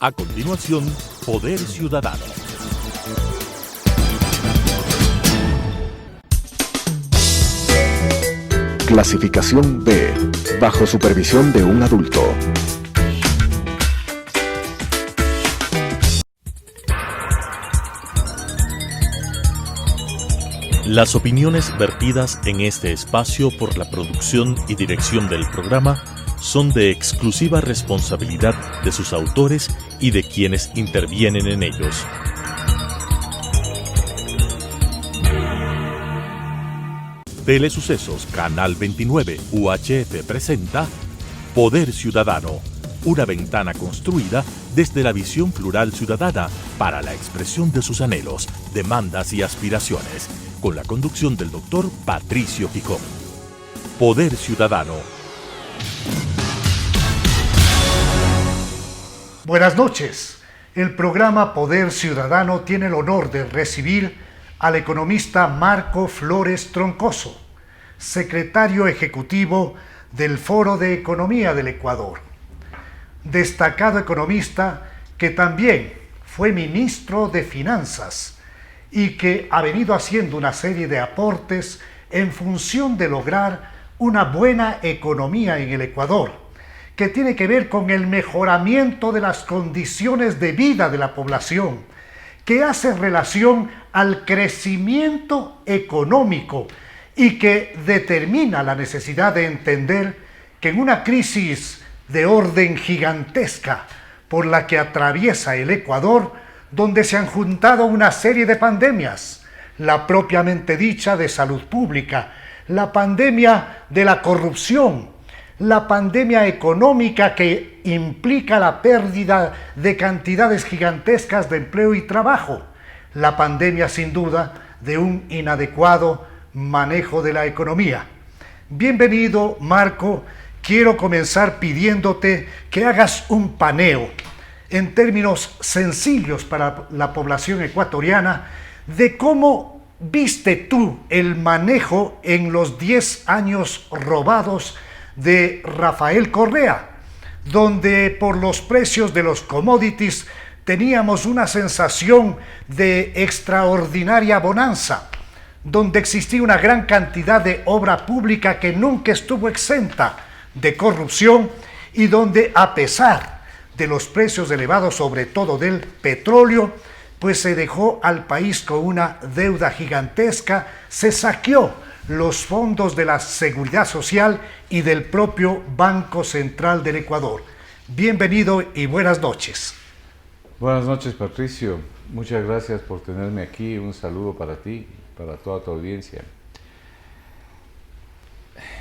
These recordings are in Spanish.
A continuación, Poder Ciudadano. Clasificación B, bajo supervisión de un adulto. Las opiniones vertidas en este espacio por la producción y dirección del programa son de exclusiva responsabilidad de sus autores y de quienes intervienen en ellos. Telesucesos Canal 29 UHF presenta Poder Ciudadano, una ventana construida desde la visión plural ciudadana para la expresión de sus anhelos, demandas y aspiraciones, con la conducción del doctor Patricio Picón. Poder Ciudadano. Buenas noches. El programa Poder Ciudadano tiene el honor de recibir al economista Marco Flores Troncoso, secretario ejecutivo del Foro de Economía del Ecuador. Destacado economista que también fue ministro de Finanzas y que ha venido haciendo una serie de aportes en función de lograr una buena economía en el Ecuador, que tiene que ver con el mejoramiento de las condiciones de vida de la población, que hace relación al crecimiento económico y que determina la necesidad de entender que en una crisis de orden gigantesca por la que atraviesa el Ecuador, donde se han juntado una serie de pandemias, la propiamente dicha de salud pública, la pandemia de la corrupción, la pandemia económica que implica la pérdida de cantidades gigantescas de empleo y trabajo, la pandemia sin duda de un inadecuado manejo de la economía. Bienvenido, Marco. Quiero comenzar pidiéndote que hagas un paneo en términos sencillos para la población ecuatoriana de cómo viste tú el manejo en los 10 años robados de Rafael Correa, donde por los precios de los commodities teníamos una sensación de extraordinaria bonanza, donde existía una gran cantidad de obra pública que nunca estuvo exenta de corrupción y donde, a pesar de los precios elevados, sobre todo del petróleo, pues se dejó al país con una deuda gigantesca, se saqueó los fondos de la Seguridad Social y del propio Banco Central del Ecuador. Bienvenido y buenas noches. Buenas noches, Patricio. Muchas gracias por tenerme aquí. Un saludo para ti, para toda tu audiencia.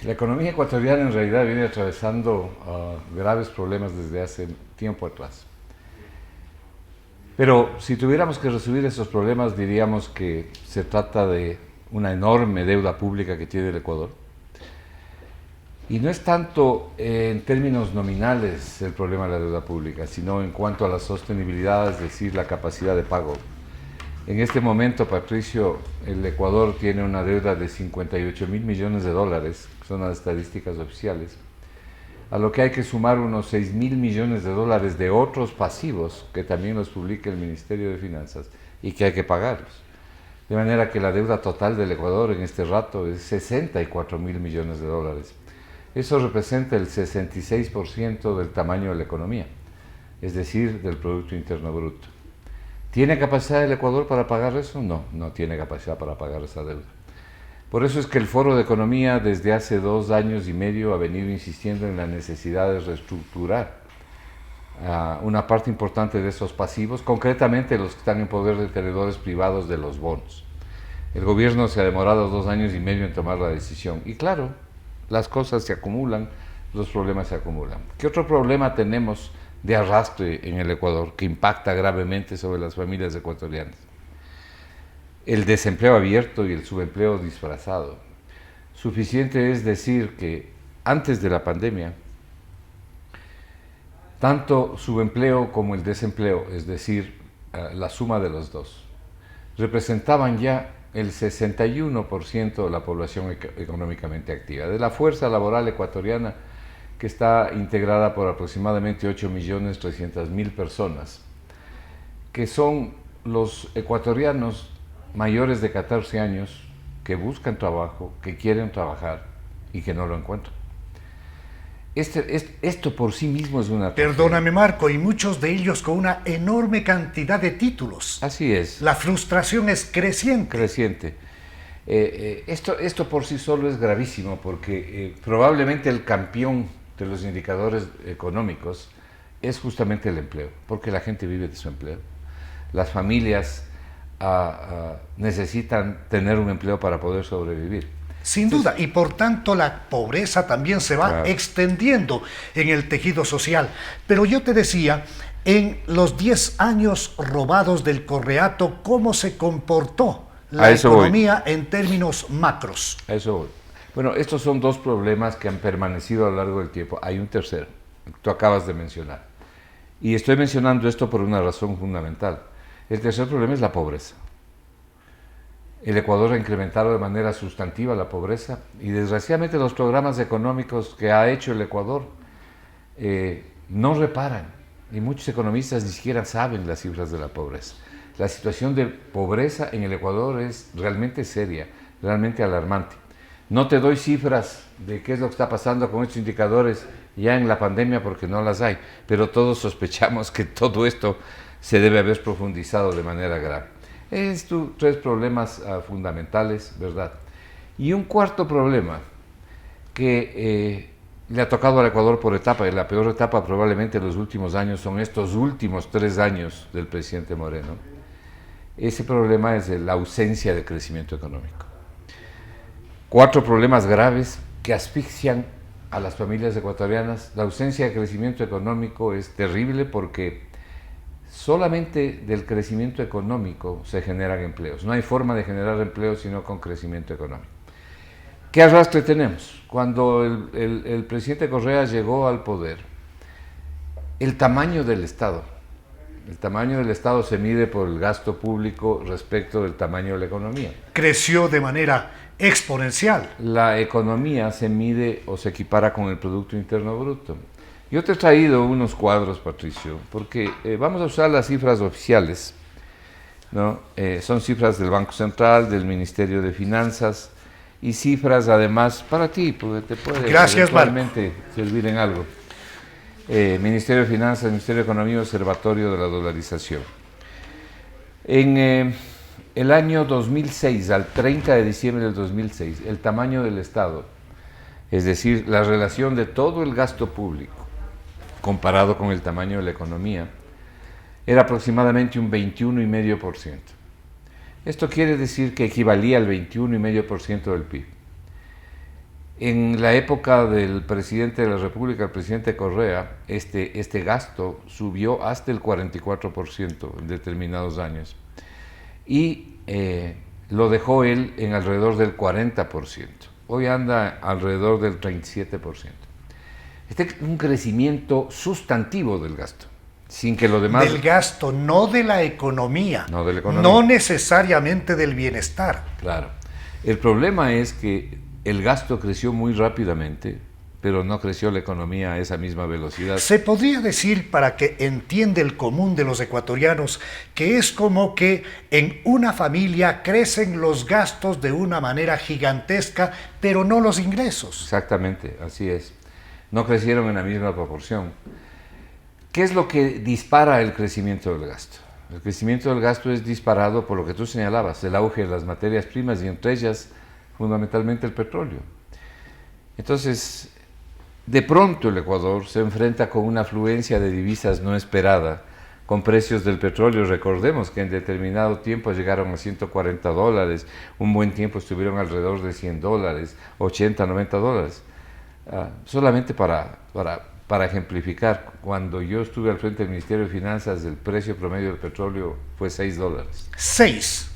La economía ecuatoriana en realidad viene atravesando graves problemas desde hace tiempo atrás. Pero si tuviéramos que resumir esos problemas, diríamos que se trata de una enorme deuda pública que tiene el Ecuador. Y no es tanto en términos nominales el problema de la deuda pública, sino en cuanto a la sostenibilidad, es decir, la capacidad de pago. En este momento, Patricio, el Ecuador tiene una deuda de 58.000 millones de dólares, que son las estadísticas oficiales, a lo que hay que sumar unos 6.000 millones de dólares de otros pasivos, que también los publica el Ministerio de Finanzas, y que hay que pagarlos. De manera que la deuda total del Ecuador en este rato es 64.000 millones de dólares. Eso representa el 66% del tamaño de la economía, es decir, del Producto Interno Bruto. ¿Tiene capacidad el Ecuador para pagar eso? No, no tiene capacidad para pagar esa deuda. Por eso es que el Foro de Economía desde hace 2 años y medio ha venido insistiendo en la necesidad de reestructurar una parte importante de esos pasivos, concretamente los que están en poder de tenedores privados de los bonos. El gobierno se ha demorado 2 años y medio en tomar la decisión. Y claro, las cosas se acumulan, los problemas se acumulan. ¿Qué otro problema tenemos de arrastre en el Ecuador que impacta gravemente sobre las familias ecuatorianas? El desempleo abierto y el subempleo disfrazado. Suficiente es decir que antes de la pandemia, tanto subempleo como el desempleo, es decir, la suma de los dos, representaban ya el 61% de la población económicamente activa. De la fuerza laboral ecuatoriana, que está integrada por aproximadamente 8.300.000 personas, que son los ecuatorianos mayores de 14 años que buscan trabajo, que quieren trabajar y que no lo encuentran. Esto por sí mismo es una... Perdóname, Marco, y muchos de ellos con una enorme cantidad de títulos. Así es. La frustración es creciente. Creciente. Esto por sí solo es gravísimo porque probablemente el campeón de los indicadores económicos es justamente el empleo, porque la gente vive de su empleo. Las familias necesitan tener un empleo para poder sobrevivir. Sin duda, y por tanto la pobreza también se va extendiendo en el tejido social. Pero yo te decía, en los 10 años robados del Correato, ¿cómo se comportó la economía en términos macros? A eso voy. Bueno, estos son dos problemas que han permanecido a lo largo del tiempo. Hay un tercero, que tú acabas de mencionar. Y estoy mencionando esto por una razón fundamental. El tercer problema es la pobreza. El Ecuador ha incrementado de manera sustantiva la pobreza y desgraciadamente los programas económicos que ha hecho el Ecuador no reparan, y muchos economistas ni siquiera saben las cifras de la pobreza. La situación de pobreza en el Ecuador es realmente seria, realmente alarmante. No te doy cifras de qué es lo que está pasando con estos indicadores ya en la pandemia porque no las hay, pero todos sospechamos que todo esto se debe haber profundizado de manera grave. Tres problemas fundamentales, ¿verdad? Y un cuarto problema que le ha tocado al Ecuador por etapa, y la peor etapa probablemente en los últimos años son estos últimos 3 años del presidente Moreno. Ese problema es la ausencia de crecimiento económico. 4 problemas graves que asfixian a las familias ecuatorianas. La ausencia de crecimiento económico es terrible porque solamente del crecimiento económico se generan empleos. No hay forma de generar empleos sino con crecimiento económico. ¿Qué arrastre tenemos? Cuando el presidente Correa llegó al poder, el tamaño del Estado se mide por el gasto público respecto del tamaño de la economía. Creció de manera exponencial. La economía se mide o se equipara con el Producto Interno Bruto. Yo te he traído unos cuadros, Patricio, porque vamos a usar las cifras oficiales, ¿no? Son cifras del Banco Central, del Ministerio de Finanzas, y cifras además para ti, porque te puede eventualmente servir en algo. Ministerio de Finanzas, Ministerio de Economía, Observatorio de la Dolarización. En el año 2006, al 30 de diciembre del 2006, el tamaño del Estado, es decir, la relación de todo el gasto público, comparado con el tamaño de la economía, era aproximadamente un 21,5%. Esto quiere decir que equivalía al 21,5% del PIB. En la época del presidente de la República, el presidente Correa, este gasto subió hasta el 44% en determinados años y lo dejó él en alrededor del 40%. Hoy anda alrededor del 37%. Este es un crecimiento sustantivo del gasto, sin que lo demás... Del gasto, no de la economía. No de la economía. No necesariamente del bienestar. Claro. El problema es que el gasto creció muy rápidamente, pero no creció la economía a esa misma velocidad. Se podría decir, para que entienda el común de los ecuatorianos, que es como que en una familia crecen los gastos de una manera gigantesca, pero no los ingresos. Exactamente, así es. No crecieron en la misma proporción. ¿Qué es lo que dispara el crecimiento del gasto? El crecimiento del gasto es disparado por lo que tú señalabas, el auge de las materias primas y entre ellas fundamentalmente el petróleo. Entonces, de pronto el Ecuador se enfrenta con una afluencia de divisas no esperada, con precios del petróleo. Recordemos que en determinado tiempo llegaron a $140, un buen tiempo estuvieron alrededor de $100, $80, $90. Solamente para ejemplificar, cuando yo estuve al frente del Ministerio de Finanzas, el precio promedio del petróleo fue $6. $6.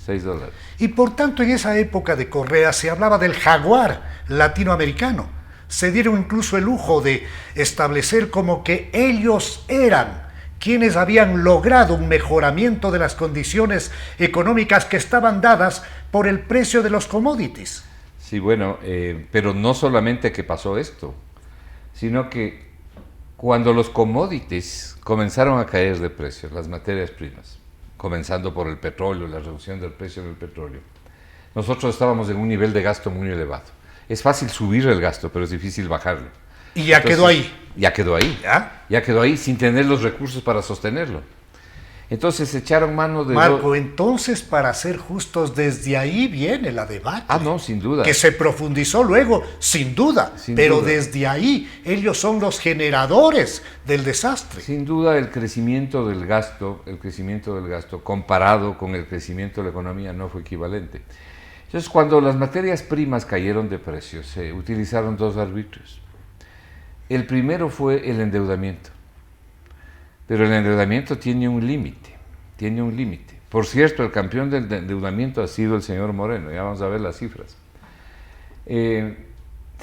Y por tanto en esa época de Correa se hablaba del jaguar latinoamericano. Se dieron incluso el lujo de establecer como que ellos eran quienes habían logrado un mejoramiento de las condiciones económicas que estaban dadas por el precio de los commodities. Sí, bueno, pero no solamente que pasó esto, sino que cuando los commodities comenzaron a caer de precio, las materias primas, comenzando por el petróleo, la reducción del precio del petróleo, nosotros estábamos en un nivel de gasto muy elevado. Es fácil subir el gasto, pero es difícil bajarlo. Y ya quedó ahí. Ya quedó ahí. Ya quedó ahí sin tener los recursos para sostenerlo. Entonces echaron mano de... Marco, entonces, para ser justos, desde ahí viene la debacle. Ah, no, sin duda. Que se profundizó luego, sin duda. Pero desde ahí, ellos son los generadores del desastre. Sin duda, el crecimiento del gasto comparado con el crecimiento de la economía no fue equivalente. Entonces, cuando las materias primas cayeron de precio, se utilizaron dos arbitrios. El primero fue el endeudamiento. Pero el endeudamiento tiene un límite. Por cierto, el campeón del endeudamiento ha sido el señor Moreno, ya vamos a ver las cifras. Se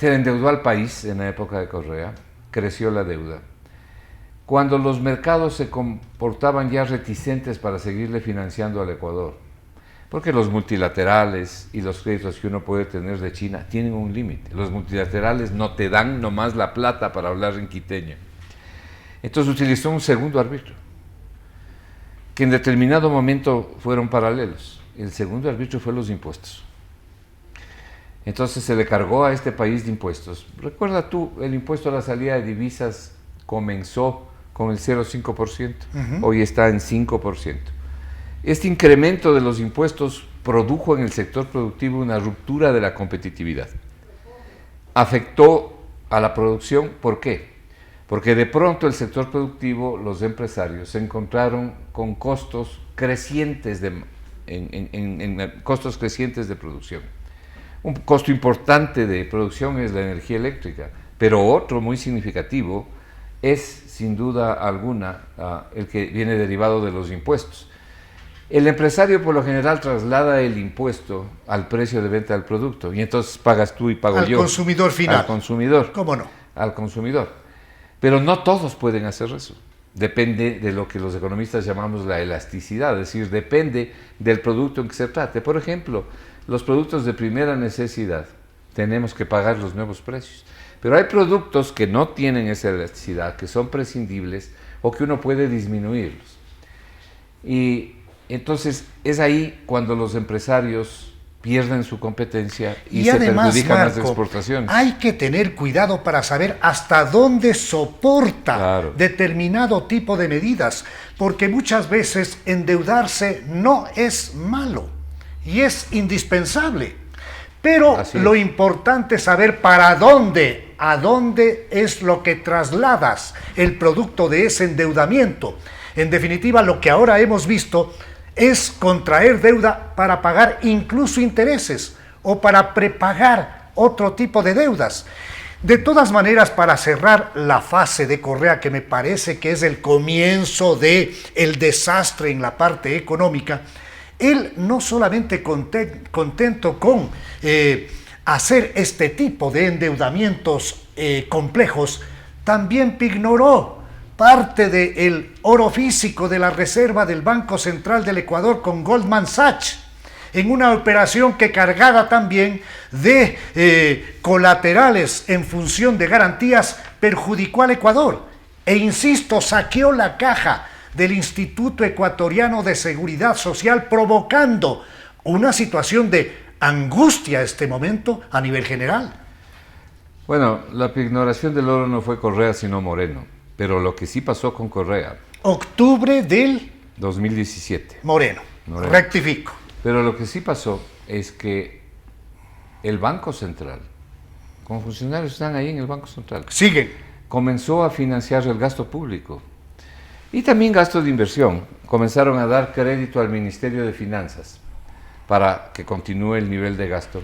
endeudó al país en la época de Correa, creció la deuda. Cuando los mercados se comportaban ya reticentes para seguirle financiando al Ecuador, porque los multilaterales y los créditos que uno puede tener de China tienen un límite. Los multilaterales no te dan nomás la plata para hablar en quiteño. Entonces utilizó un segundo árbitro, que en determinado momento fueron paralelos. El segundo árbitro fue los impuestos. Entonces se le cargó a este país de impuestos. Recuerda tú, el impuesto a la salida de divisas comenzó con el 0,5%, hoy está en 5%. Este incremento de los impuestos produjo en el sector productivo una ruptura de la competitividad. Afectó a la producción, ¿por qué? Porque de pronto el sector productivo, los empresarios, se encontraron con costos crecientes costos crecientes de producción. Un costo importante de producción es la energía eléctrica, pero otro muy significativo es, sin duda alguna, el que viene derivado de los impuestos. El empresario por lo general traslada el impuesto al precio de venta del producto y entonces pagas tú y pago yo. Al consumidor final. Al consumidor. ¿Cómo no? Al consumidor. Pero no todos pueden hacer eso. Depende de lo que los economistas llamamos la elasticidad, es decir, depende del producto en que se trate. Por ejemplo, los productos de primera necesidad, tenemos que pagar los nuevos precios. Pero hay productos que no tienen esa elasticidad, que son prescindibles o que uno puede disminuirlos. Y entonces es ahí cuando los empresarios pierden su competencia y se además, perjudican Marco, las exportaciones. Hay que tener cuidado para saber hasta dónde soporta determinado tipo de medidas, porque muchas veces endeudarse no es malo y es indispensable. Pero lo importante es saber a dónde es lo que trasladas el producto de ese endeudamiento. En definitiva, lo que ahora hemos visto es contraer deuda para pagar incluso intereses o para prepagar otro tipo de deudas. De todas maneras, para cerrar la fase de Correa, que me parece que es el comienzo del desastre en la parte económica, él no solamente contento con hacer este tipo de endeudamientos complejos, también ignoró parte del oro físico de la reserva del Banco Central del Ecuador con Goldman Sachs, en una operación que, cargada también de colaterales en función de garantías, perjudicó al Ecuador. E insisto, saqueó la caja del Instituto Ecuatoriano de Seguridad Social, provocando una situación de angustia en este momento a nivel general. Bueno, la ignoración del oro no fue Correa, sino Moreno. Pero lo que sí pasó con Correa... Octubre del... 2017. Moreno. Rectifico. Pero lo que sí pasó es que el Banco Central, como funcionarios están ahí en el Banco Central, comenzó a financiar el gasto público y también gasto de inversión. Comenzaron a dar crédito al Ministerio de Finanzas para que continúe el nivel de gasto,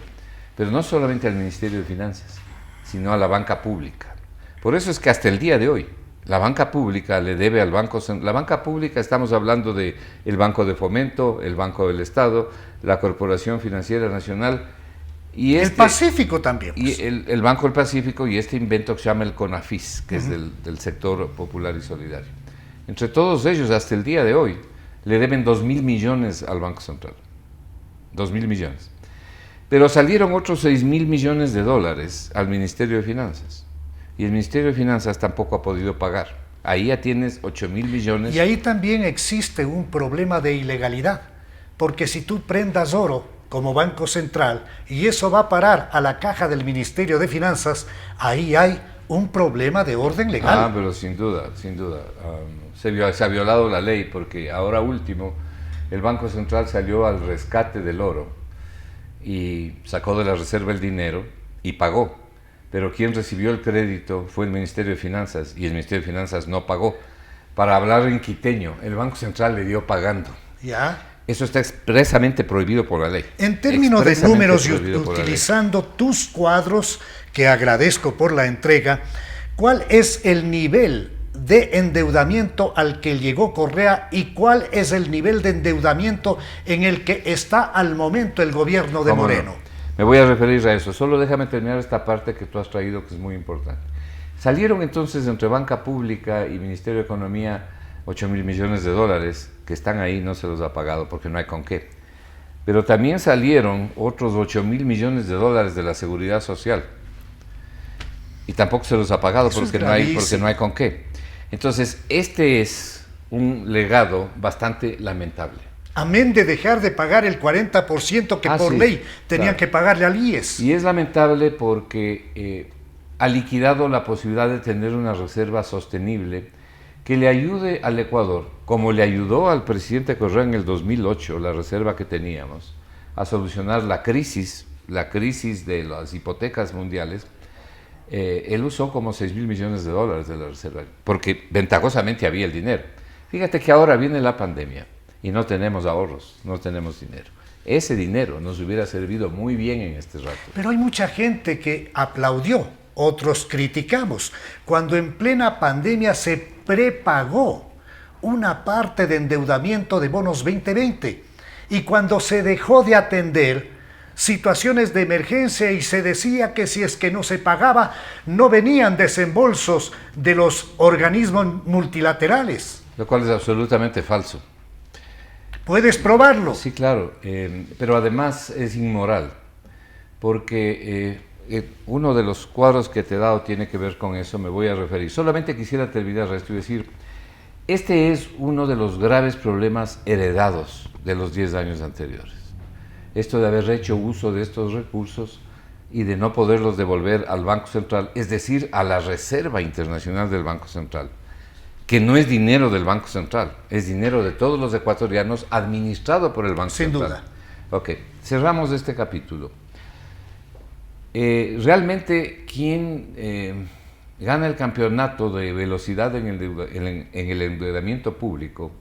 pero no solamente al Ministerio de Finanzas, sino a la banca pública. Por eso es que hasta el día de hoy, la banca pública le debe al Banco Central. La banca pública, estamos hablando del Banco de Fomento, el Banco del Estado, la Corporación Financiera Nacional y el Pacífico también. Y el Banco del Pacífico y este invento que se llama el CONAFIS, que es del sector popular y solidario. Entre todos ellos, hasta el día de hoy, le deben 2.000 millones al Banco Central. 2.000 millones. Pero salieron otros 6.000 millones de dólares al Ministerio de Finanzas. y el Ministerio de Finanzas tampoco ha podido pagar. Ahí ya tienes 8.000 millones. Y ahí también existe un problema de ilegalidad, porque si tú prendas oro como Banco Central y eso va a parar a la caja del Ministerio de Finanzas, ahí hay un problema de orden legal. Ah, pero sin duda, sin duda. Se ha violado la ley porque ahora último el Banco Central salió al rescate del oro y sacó de la reserva el dinero y pagó. Pero quien recibió el crédito fue el Ministerio de Finanzas y el Ministerio de Finanzas no pagó. Para hablar en quiteño, el Banco Central le dio pagando. ¿Ya? Eso está expresamente prohibido por la ley. En términos de números y utilizando tus cuadros, que agradezco por la entrega, ¿cuál es el nivel de endeudamiento al que llegó Correa y cuál es el nivel de endeudamiento en el que está al momento el gobierno de Moreno? No? Me voy a referir a eso. Solo déjame terminar esta parte que tú has traído, que es muy importante. Salieron entonces entre banca pública y Ministerio de Economía 8.000 millones de dólares que están ahí, no se los ha pagado porque no hay con qué. Pero también salieron otros 8.000 millones de dólares de la Seguridad Social y tampoco se los ha pagado porque no hay con qué. Entonces, este es un legado bastante lamentable. Amén de dejar de pagar el 40% que por ley tenían que pagarle al IES. Y es lamentable porque ha liquidado la posibilidad de tener una reserva sostenible que le ayude al Ecuador, como le ayudó al presidente Correa en el 2008, la reserva que teníamos, a solucionar la crisis de las hipotecas mundiales. Él usó como 6.000 millones de dólares de la reserva, porque ventajosamente había el dinero. Fíjate que ahora viene la pandemia y no tenemos ahorros, no tenemos dinero. Ese dinero nos hubiera servido muy bien en este rato. Pero hay mucha gente que aplaudió, otros criticamos, cuando en plena pandemia se prepagó una parte de endeudamiento de bonos 2020 y cuando se dejó de atender situaciones de emergencia y se decía que si es que no se pagaba, no venían desembolsos de los organismos multilaterales. Lo cual es absolutamente falso. ¿Puedes probarlo? Sí, claro, pero además es inmoral, porque uno de los cuadros que te he dado tiene que ver con eso, me voy a referir. Solamente quisiera terminar esto y decir, este es uno de los graves problemas heredados de los 10 años anteriores. Esto de haber hecho uso de estos recursos y de no poderlos devolver al Banco Central, es decir, a la Reserva Internacional del Banco Central, que no es dinero del Banco Central, es dinero de todos los ecuatorianos administrado por el Banco Central. Sin duda. Ok, cerramos este capítulo. Realmente, ¿quién gana el campeonato de velocidad en el endeudamiento público?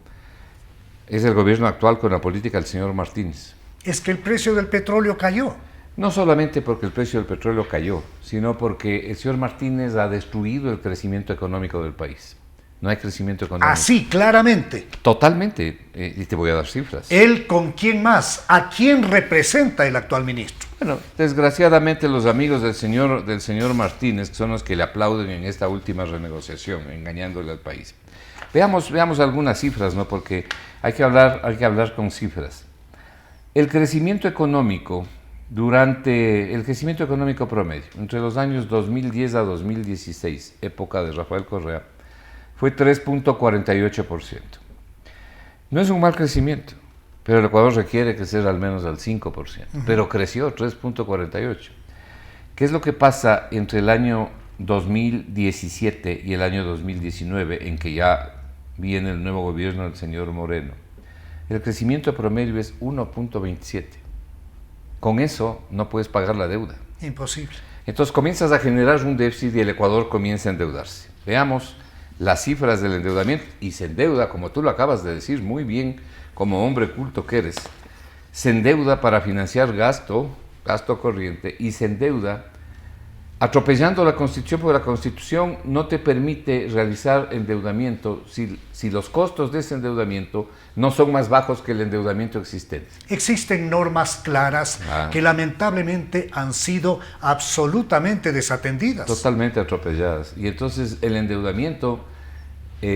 Es el gobierno actual con la política del señor Martínez. Es que el precio del petróleo cayó. No solamente porque el precio del petróleo cayó, sino porque el señor Martínez ha destruido el crecimiento económico del país. No hay crecimiento económico. Así, claramente. Totalmente, y te voy a dar cifras. ¿Él con quién más? ¿A quién representa el actual ministro? Bueno, desgraciadamente los amigos del señor Martínez, que son los que le aplauden en esta última renegociación, engañándole al país. Veamos algunas cifras, ¿no? Porque hay que hablar con cifras. El crecimiento económico promedio, entre los años 2010 a 2016, época de Rafael Correa, fue 3.48%. No es un mal crecimiento, pero el Ecuador requiere crecer al menos al 5%, pero creció 3.48%. ¿Qué es lo que pasa entre el año 2017 y el año 2019, en que ya viene el nuevo gobierno del señor Moreno? El crecimiento promedio es 1.27%. Con eso no puedes pagar la deuda. Imposible. Entonces comienzas a generar un déficit y el Ecuador comienza a endeudarse. Veamos las cifras del endeudamiento, y se endeuda, como tú lo acabas de decir muy bien, como hombre culto que eres, se endeuda para financiar gasto corriente, y se endeuda atropellando la Constitución, porque la Constitución no te permite realizar endeudamiento si los costos de ese endeudamiento no son más bajos que el endeudamiento existente. Existen normas claras que lamentablemente han sido absolutamente desatendidas. Totalmente atropelladas. Y entonces el endeudamiento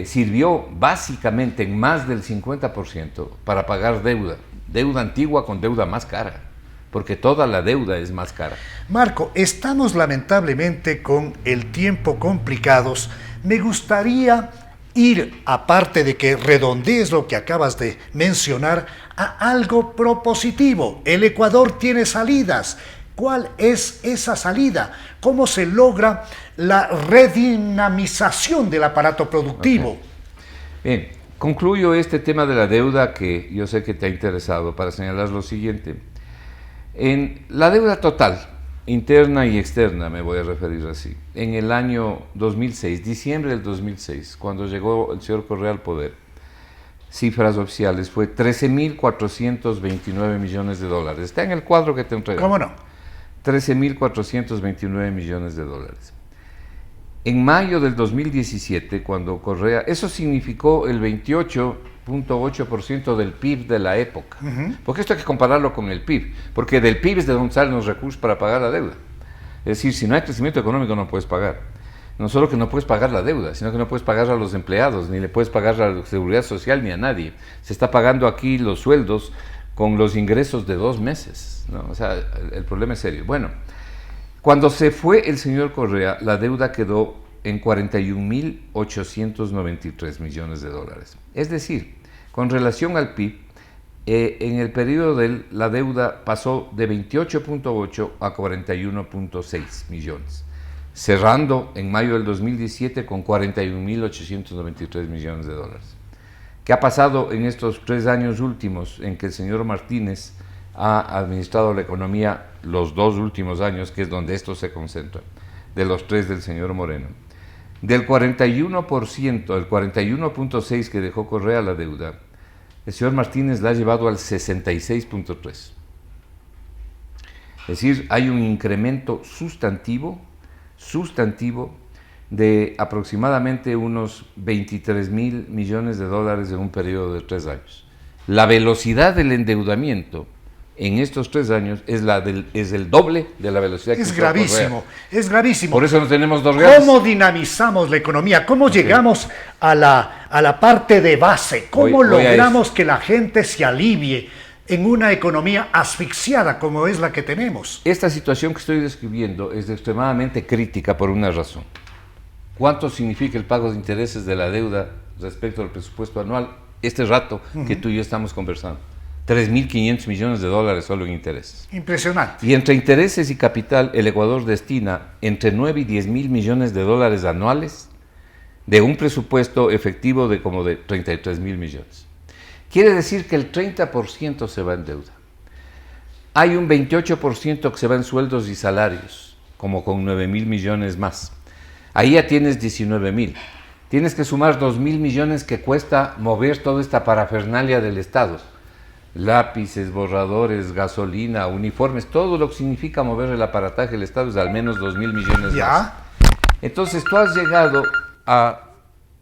sirvió básicamente en más del 50% para pagar deuda antigua con deuda más cara. porque toda la deuda es más cara. Marco, estamos lamentablemente con el tiempo complicados. Me gustaría ir, aparte de que redondees lo que acabas de mencionar, a algo propositivo. El Ecuador tiene salidas. ¿Cuál es esa salida? ¿Cómo se logra la redinamización del aparato productivo? Okay. Bien, concluyo este tema de la deuda que yo sé que te ha interesado para señalar lo siguiente. En la deuda total, interna y externa, me voy a referir así, en el año 2006, diciembre del 2006, cuando llegó el señor Correa al poder, cifras oficiales, fue 13.429 millones de dólares. Está en el cuadro que te entregué. ¿Cómo no? 13.429 millones de dólares. En mayo del 2017, cuando Correa, eso significó el 28.8% del PIB de la época. Porque esto hay que compararlo con el PIB, porque del PIB es de donde salen los recursos para pagar la deuda. Es decir, si no hay crecimiento económico no puedes pagar. No solo que no puedes pagar la deuda, sino que no puedes pagar a los empleados, ni le puedes pagar a la seguridad social ni a nadie. Se está pagando aquí los sueldos con los ingresos de 2 meses, ¿no? O sea, el problema es serio. Bueno, cuando se fue el señor Correa, la deuda quedó en 41.893 millones de dólares. Es decir, con relación al PIB, en el periodo de la deuda pasó de 28.8 a 41.6 millones, cerrando en mayo del 2017 con 41.893 millones de dólares. ¿Qué ha pasado en estos 3 años últimos en que el señor Martínez ha administrado la economía los 2 últimos años, que es donde esto se concentra, de los 3 del señor Moreno? Del 41%, el 41.6% que dejó Correa la deuda, el señor Martínez la ha llevado al 66.3%. Es decir, hay un incremento sustantivo de aproximadamente unos 23.000 millones de dólares en un periodo de 3 años. La velocidad del endeudamiento en estos 3 años es el doble de la velocidad que es gravísimo, es gravísimo. Por eso no tenemos 2 reales. ¿Cómo dinamizamos la economía? ¿Cómo llegamos a la parte de base? ¿Cómo logramos que la gente se alivie en una economía asfixiada como es la que tenemos? Esta situación que estoy describiendo es extremadamente crítica por una razón. ¿Cuánto significa el pago de intereses de la deuda respecto al presupuesto anual? Este rato que tú y yo estamos conversando. 3.500 millones de dólares solo en intereses. Impresionante. Y entre intereses y capital, el Ecuador destina entre 9 y 10.000 millones de dólares anuales de un presupuesto efectivo de como de 33.000 millones. Quiere decir que el 30% se va en deuda. Hay un 28% que se va en sueldos y salarios, como con 9.000 millones más. Ahí ya tienes 19.000. Tienes que sumar 2.000 millones que cuesta mover toda esta parafernalia del Estado. Lápices, borradores, gasolina, uniformes, todo lo que significa mover el aparataje del Estado es al menos 2.000 millones más. Entonces tú has llegado a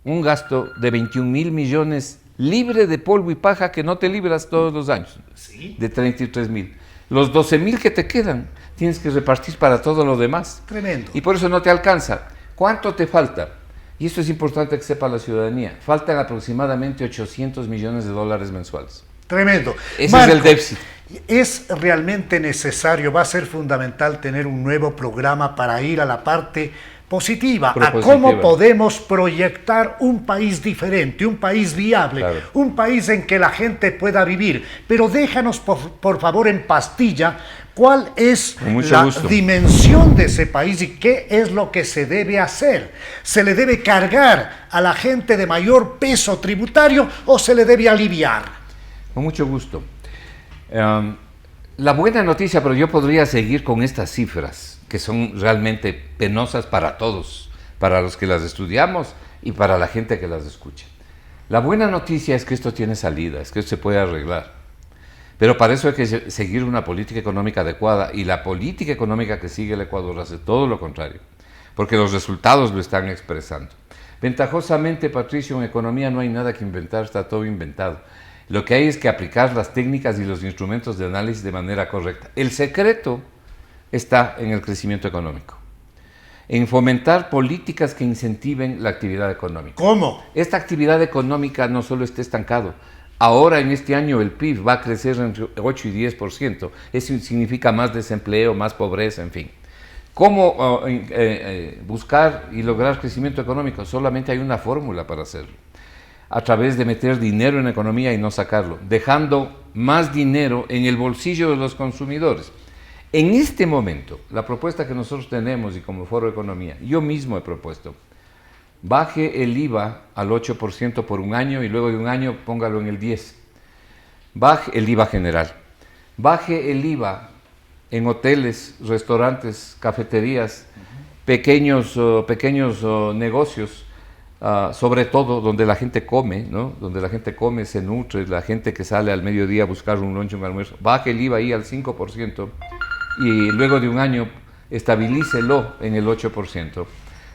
un gasto de 21.000 millones libre de polvo y paja que no te libras todos los años, ¿sí? De 33.000. Los 12.000 que te quedan tienes que repartir para todo lo demás. Tremendo. Y por eso no te alcanza. ¿Cuánto te falta? Y esto es importante que sepa la ciudadanía. Faltan aproximadamente 800 millones de dólares mensuales. Tremendo. Ese Marco, es el déficit. Es realmente necesario, va a ser fundamental tener un nuevo programa para ir a la parte positiva, a cómo podemos proyectar un país diferente, un país viable, claro, un país en que la gente pueda vivir. Pero déjanos, por favor, en pastilla, cuál es la dimensión de ese país y qué es lo que se debe hacer. ¿Se le debe cargar a la gente de mayor peso tributario o se le debe aliviar? Con mucho gusto. La buena noticia, pero yo podría seguir con estas cifras, que son realmente penosas para todos, para los que las estudiamos y para la gente que las escucha. La buena noticia es que esto tiene salida, es que esto se puede arreglar. Pero para eso hay que seguir una política económica adecuada, y la política económica que sigue el Ecuador hace todo lo contrario, porque los resultados lo están expresando. Ventajosamente, Patricio, en economía no hay nada que inventar, está todo inventado. Lo que hay es que aplicar las técnicas y los instrumentos de análisis de manera correcta. El secreto está en el crecimiento económico, en fomentar políticas que incentiven la actividad económica. ¿Cómo? Esta actividad económica no solo está estancado, Ahora en este año el PIB va a crecer entre 8 y 10%. Eso significa más desempleo, más pobreza, en fin. ¿Cómo buscar y lograr crecimiento económico? Solamente hay una fórmula para hacerlo. A través de meter dinero en la economía y no sacarlo, dejando más dinero en el bolsillo de los consumidores. En este momento, la propuesta que nosotros tenemos y como Foro de Economía, yo mismo he propuesto, baje el IVA al 8% por un año y luego de un año póngalo en el 10%. Baje el IVA general. Baje el IVA en hoteles, restaurantes, cafeterías, pequeños negocios, sobre todo donde la gente come, ¿no? Donde la gente come, se nutre, la gente que sale al mediodía a buscar un lunch, un almuerzo, baje el IVA ahí al 5% y luego de un año estabilícelo en el 8%.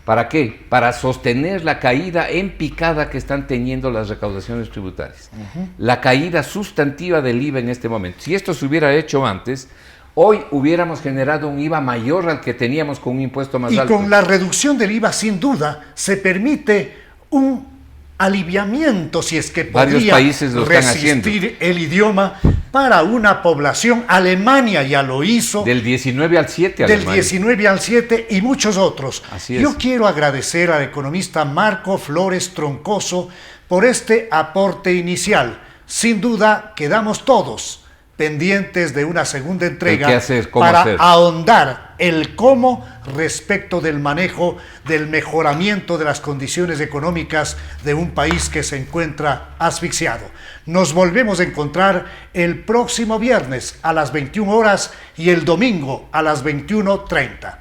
¿Para qué? Para sostener la caída en picada que están teniendo las recaudaciones tributarias. La caída sustantiva del IVA en este momento. Si esto se hubiera hecho antes, hoy hubiéramos generado un IVA mayor al que teníamos con un impuesto más alto. Y con la reducción del IVA, sin duda, se permite un aliviamiento, si es que Varios podría países lo están haciendo. resistir el idioma para una población. Alemania ya lo hizo. Del 19 al 7. Del Alemania. 19 al 7 y muchos otros. Así es. Yo quiero agradecer al economista Marco Flores Troncoso por este aporte inicial. Sin duda, quedamos todos pendientes de una segunda entrega ¿Qué hacer? ¿Cómo para hacer? ahondar el cómo respecto del manejo, del mejoramiento de las condiciones económicas de un país que se encuentra asfixiado. Nos volvemos a encontrar el próximo viernes a las 21 horas y el domingo a las 21:30.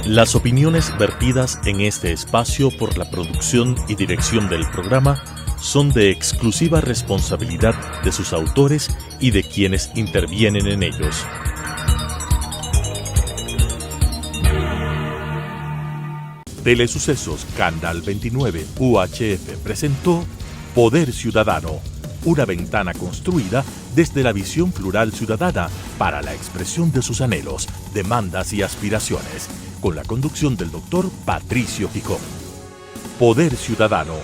Las opiniones vertidas en este espacio por la producción y dirección del programa son de exclusiva responsabilidad de sus autores y de quienes intervienen en ellos. Telesucesos Canal 29 UHF presentó Poder Ciudadano, una ventana construida desde la visión plural ciudadana para la expresión de sus anhelos, demandas y aspiraciones, con la conducción del doctor Patricio Gijón. Poder Ciudadano,